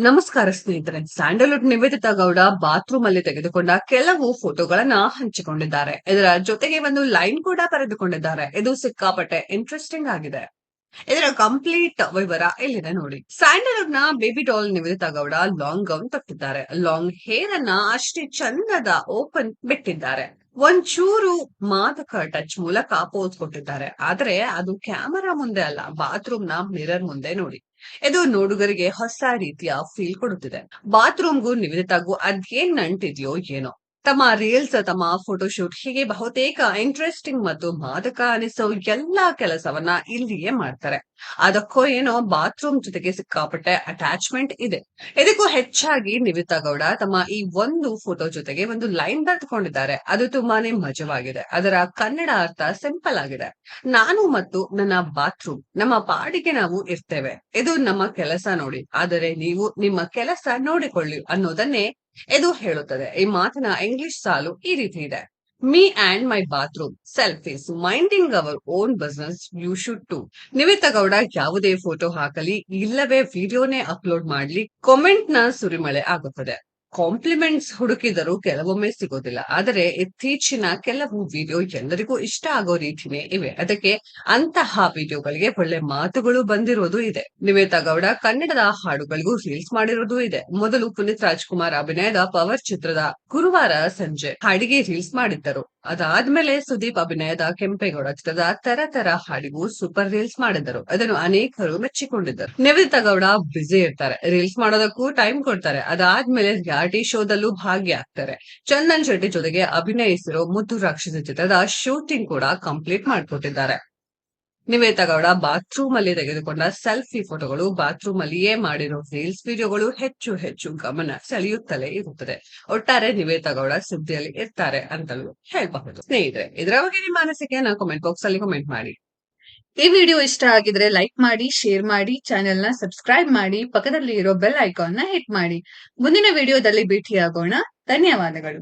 ನಮಸ್ಕಾರ ಸ್ನೇಹಿತರೆ. Sandalwood Nivedita Gowda bathroom ಅಲ್ಲಿ ತೆಗೆದುಕೊಂಡ ಕೆಲವು ಫೋಟೋಗಳನ್ನ ಹಂಚಿಕೊಂಡಿದ್ದಾರೆ. ಇದರ ಜೊತೆಗೆ ಒಂದು ಲೈನ್ ಕೂಡ ಬರೆದುಕೊಂಡಿದ್ದಾರೆ. ಇದು ಸಿಕ್ಕಾಪಟ್ಟೆ ಇಂಟ್ರೆಸ್ಟಿಂಗ್ ಆಗಿದೆ. ಇದರ ಕಂಪ್ಲೀಟ್ ವಿವರ ಇಲ್ಲಿದೆ ನೋಡಿ. ಸ್ಯಾಂಡಲ್ವುಡ್ ನ baby doll Nivedita Gowda long gown ತೊಟ್ಟಿದ್ದಾರೆ. ಲಾಂಗ್ ಹೇರ್ ಅನ್ನ ಅಷ್ಟೇ ಚಂದದ ಓಪನ್ ಬಿಟ್ಟಿದ್ದಾರೆ. ಒಂಚೂರು ಮಾದಕ ಟಚ್ ಮೂಲಕ ಪೋಸ್ ಕೊಟ್ಟಿದ್ದಾರೆ. ಆದ್ರೆ ಅದು ಕ್ಯಾಮೆರಾ ಮುಂದೆ ಅಲ್ಲ, ಬಾತ್ರೂಮ್ ನ ಮಿರರ್ ಮುಂದೆ ನೋಡಿ. ಇದು ನೋಡುಗರಿಗೆ ಹೊಸ ರೀತಿಯ ಫೀಲ್ ಕೊಡುತ್ತಿದೆ. ಬಾತ್ರೂಮ್ಗೂ ನಿವೇದಿತಾಗೂ ಅದೇನ್ ನಂಟಿದ್ಯೋ ಏನೋ. ತಮ್ಮ ರೀಲ್ಸ್, ತಮ್ಮ ಫೋಟೋಶೂಟ್ ಹೀಗೆ ಬಹುತೇಕ ಇಂಟ್ರೆಸ್ಟಿಂಗ್ ಮತ್ತು ಮಾದಕ ಅನಿಸೋ ಎಲ್ಲಾ ಕೆಲಸವನ್ನ ಇಲ್ಲಿಯೇ ಮಾಡ್ತಾರೆ. ಅದಕ್ಕೋ ಏನೋ ಬಾತ್ರೂಮ್ ಜೊತೆಗೆ ಸಿಕ್ಕಾಪಟ್ಟೆ ಅಟ್ಯಾಚ್ಮೆಂಟ್ ಇದೆ. ಇದಕ್ಕೂ ಹೆಚ್ಚಾಗಿ ನಿವೇದಿತಾ ಗೌಡ ತಮ್ಮ ಈ ಒಂದು ಫೋಟೋ ಜೊತೆಗೆ ಒಂದು ಲೈನ್ ಬರೆದುಕೊಂಡಿದ್ದಾರೆ. ಅದು ತುಂಬಾನೇ ಮಜವಾಗಿದೆ. ಅದರ ಕನ್ನಡ ಅರ್ಥ ಸಿಂಪಲ್ ಆಗಿದೆ. ನಾನು ಮತ್ತು ನನ್ನ ಬಾತ್ರೂಮ್ ನಮ್ಮ ಪಾಡಿಗೆ ನಾವು ಇರ್ತೇವೆ. ಇದು ನಮ್ಮ ಕೆಲಸ ನೋಡಿ, ಆದರೆ ನೀವು ನಿಮ್ಮ ಕೆಲಸ ನೋಡಿಕೊಳ್ಳಿ ಅನ್ನೋದನ್ನೇ ಇದು ಹೇಳುತ್ತದೆ. ಈ ಮಾತಿನ ಇಂಗ್ಲಿಷ್ ಸಾಲು ಈ ರೀತಿ ಇದೆ. Me and my bathroom selfies minding our own business you should to. Niveditha Gowda ಯಾವುದೇ ಫೋಟೋ ಹಾಕಲಿ ಇಲ್ಲವೇ ವಿಡಿಯೋನೇ ಅಪ್ಲೋಡ್ ಮಾಡ್ಲಿ, ಕಾಮೆಂಟ್ ನ ಸುರಿಮಳೆ ಆಗುತ್ತದೆ. ಕಾಂಪ್ಲಿಮೆಂಟ್ಸ್ ಹುಡುಕಿದರೂ ಕೆಲವೊಮ್ಮೆ ಸಿಗೋದಿಲ್ಲ. ಆದರೆ ಇತ್ತೀಚಿನ ಕೆಲವು ವಿಡಿಯೋ ಎಲ್ಲರಿಗೂ ಇಷ್ಟ ಆಗೋ ರೀತಿನೇ ಇವೆ. ಅದಕ್ಕೆ ಅಂತಹ ವಿಡಿಯೋಗಳಿಗೆ ಒಳ್ಳೆ ಮಾತುಗಳು ಬಂದಿರೋದು ಇದೆ. ನಿವೇದಿತಾ ಗೌಡ ಕನ್ನಡದ ಹಾಡುಗಳಿಗೂ ರೀಲ್ಸ್ ಮಾಡಿರೋದು ಇದೆ. ಮೊದಲು ಪುನೀತ್ ರಾಜ್ಕುಮಾರ್ ಅಭಿನಯದ ಪವರ್ ಚಿತ್ರದ ಗುರುವಾರ ಸಂಜೆ ಹಾಡಿಗೆ ರೀಲ್ಸ್ ಮಾಡಿದ್ದರು. ಅದಾದ್ಮೇಲೆ ಸುದೀಪ್ ಅಭಿನಯದ ಕೆಂಪೇಗೌಡ ಚಿತ್ರದ ತರ ಹಾಡಿಗೂ ಸೂಪರ್ ರೀಲ್ಸ್ ಮಾಡಿದ್ದರು. ಅದನ್ನು ಅನೇಕರು ಮೆಚ್ಚಿಕೊಂಡಿದ್ದರು. ನಿವೇದಿತಾ ಗೌಡ ಬ್ಯುಸಿ ಇರ್ತಾರೆ, ರೀಲ್ಸ್ ಮಾಡೋದಕ್ಕೂ ಟೈಮ್ ಕೊಡ್ತಾರೆ. ಅದಾದ್ಮೇಲೆ ರಿಯಾಲಿಟಿ ಶೋದಲ್ಲೂ ಭಾಗಿಯಾಗ್ತಾರೆ. ಚಂದನ್ ಶೆಟ್ಟಿ ಜೊತೆಗೆ ಅಭಿನಯಿಸಿರೋ ಮುದ್ದು ರಾಕ್ಷಸ ಚಿತ್ರದ ಶೂಟಿಂಗ್ ಕೂಡ ಕಂಪ್ಲೀಟ್ ಮಾಡ್ಕೊಟ್ಟಿದ್ದಾರೆ. ನಿವೇದಿತಾ ಗೌಡ ಬಾತ್ರೂಮ್ ಅಲ್ಲಿ ತೆಗೆದುಕೊಂಡ ಸೆಲ್ಫಿ ಫೋಟೋಗಳು, ಬಾತ್ರೂಮ್ ಅಲ್ಲಿಯೇ ಮಾಡಿರೋ ರೀಲ್ಸ್ ವಿಡಿಯೋಗಳು ಹೆಚ್ಚು ಹೆಚ್ಚು ಗಮನ ಸೆಳೆಯುತ್ತಲೇ ಇರುತ್ತದೆ. ಒಟ್ಟಾರೆ ನಿವೇದಿತಾ ಗೌಡ ಸುದ್ದಿಯಲ್ಲಿ ಇರ್ತಾರೆ ಅಂತಲೂ ಹೇಳಬಹುದು. ಸ್ನೇಹಿತರೆ, ಇದರ ಬಗ್ಗೆ ನಿಮ್ಮ ಅನಿಸಿಕೆಯನ್ನ ಕಾಮೆಂಟ್ ಬಾಕ್ಸ್ ಅಲ್ಲಿ ಕಾಮೆಂಟ್ ಮಾಡಿ. ಈ ವಿಡಿಯೋ ಇಷ್ಟ ಆಗಿದ್ರೆ ಲೈಕ್ ಮಾಡಿ, ಶೇರ್ ಮಾಡಿ, ಚಾನೆಲ್ ನ ಸಬ್ಸ್ಕ್ರೈಬ್ ಮಾಡಿ, ಪಕ್ಕದಲ್ಲಿ ಇರೋ ಬೆಲ್ ಐಕಾನ್ ನ ಹಿಟ್ ಮಾಡಿ. ಮುಂದಿನ ವಿಡಿಯೋದಲ್ಲಿ ಭೇಟಿಯಾಗೋಣ. ಧನ್ಯವಾದಗಳು.